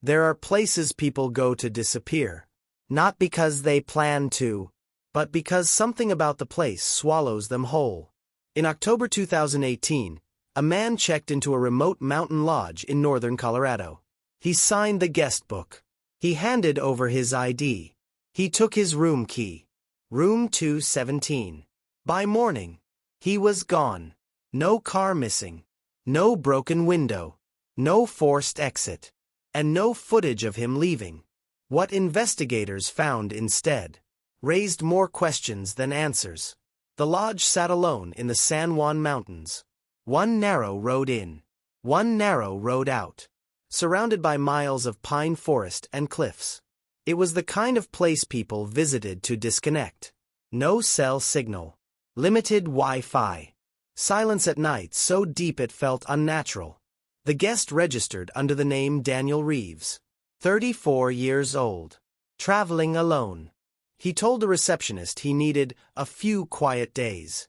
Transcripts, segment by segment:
There are places people go to disappear. Not because they plan to, but because something about the place swallows them whole. In October 2018, a man checked into a remote mountain lodge in northern Colorado. He signed the guest book. He handed over his ID. He took his room key. Room 217. By morning, he was gone. No car missing. No broken window. No forced exit. And no footage of him leaving. What investigators found instead raised more questions than answers. The lodge sat alone in the San Juan Mountains. One narrow road in. One narrow road out. Surrounded by miles of pine forest and cliffs. It was the kind of place people visited to disconnect. No cell signal. Limited Wi-Fi. Silence at night so deep it felt unnatural. The guest registered under the name Daniel Reeves, 34 years old, traveling alone. He told the receptionist he needed a few quiet days.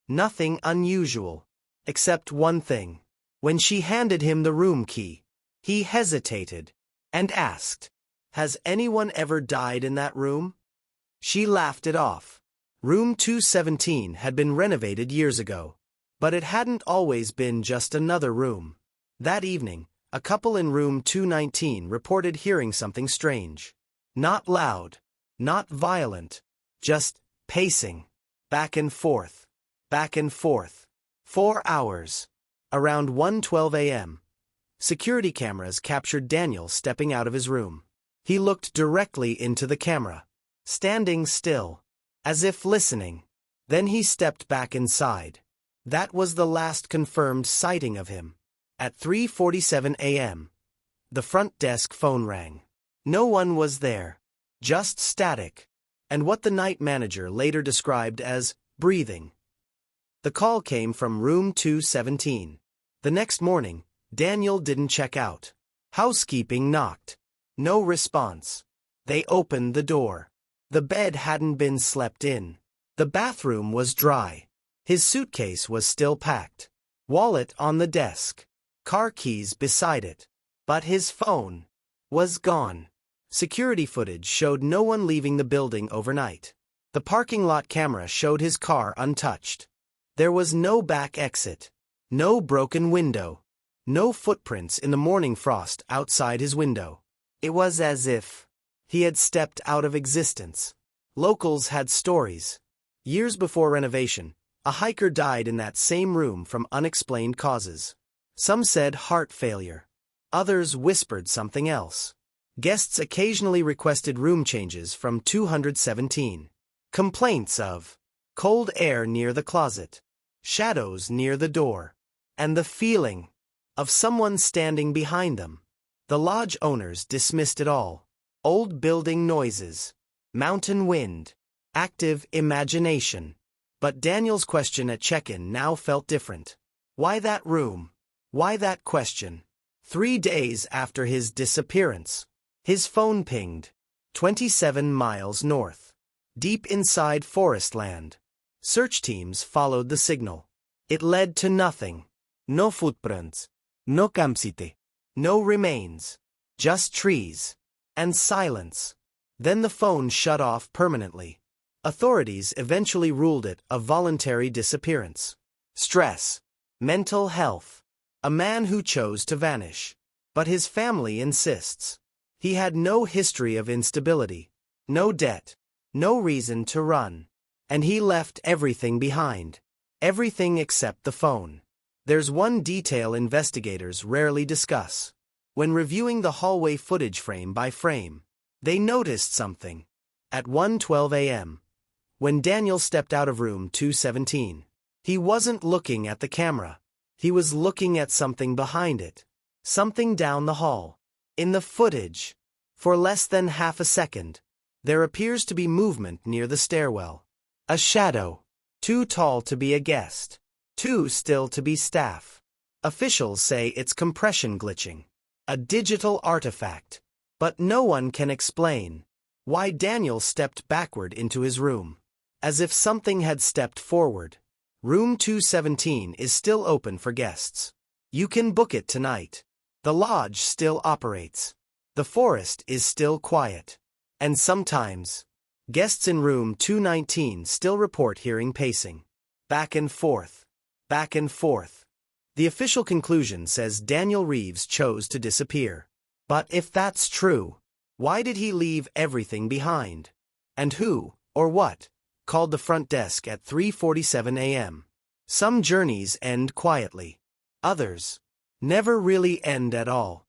Nothing unusual, except one thing. When she handed him the room key, he hesitated and asked, "Has anyone ever died in that room?" She laughed it off. Room 217 had been renovated years ago, but it hadn't always been just another room. That evening, a couple in room 219 reported hearing something strange. Not loud, not violent, just pacing, back and forth, back and forth. 4 hours. Around 1:12 a.m., security cameras captured Daniel stepping out of his room. He looked directly into the camera, standing still, as if listening. Then he stepped back inside. That was the last confirmed sighting of him. At 3:47 a.m., the front desk phone rang. No one was there, just static, and what the night manager later described as breathing. The call came from room 217. The next morning, Daniel didn't check out. Housekeeping knocked. No response. They opened the door. The bed hadn't been slept in. The bathroom was dry. His suitcase was still packed. Wallet on the desk. Car keys beside it. But his phone was gone. Security footage showed no one leaving the building overnight. The parking lot camera showed his car untouched. There was no back exit. No broken window. No footprints in the morning frost outside his window. It was as if he had stepped out of existence. Locals had stories. Years before renovation, a hiker died in that same room from unexplained causes. Some said heart failure. Others whispered something else. Guests occasionally requested room changes from 217. Complaints of cold air near the closet, shadows near the door, and the feeling of someone standing behind them. The lodge owners dismissed it all. Old building noises, mountain wind, active imagination. But Daniel's question at check-in now felt different. Why that room? Why that question? 3 days after his disappearance, his phone pinged. 27 miles north. Deep inside forest land. Search teams followed the signal. It led to nothing. No footprints. No campsite. No remains. Just trees. And silence. Then the phone shut off permanently. Authorities eventually ruled it a voluntary disappearance. Stress. Mental health. A man who chose to vanish. But his family insists. He had no history of instability. No debt. No reason to run. And he left everything behind. Everything except the phone. There's one detail investigators rarely discuss. When reviewing the hallway footage frame by frame, they noticed something. At 1:12 a.m., when Daniel stepped out of room 217, he wasn't looking at the camera. He was looking at something behind it. Something down the hall. In the footage. For less than half a second, there appears to be movement near the stairwell. A shadow. Too tall to be a guest. Too still to be staff. Officials say it's compression glitching. A digital artifact. But no one can explain why Daniel stepped backward into his room. As if something had stepped forward. Room 217 is still open for guests. You can book it tonight. The lodge still operates. The forest is still quiet. And sometimes, guests in room 219 still report hearing pacing. Back and forth. Back and forth. The official conclusion says Daniel Reeves chose to disappear. But if that's true, why did he leave everything behind? And who, or what, called the front desk at 3:47 a.m.? Some journeys end quietly. Others never really end at all.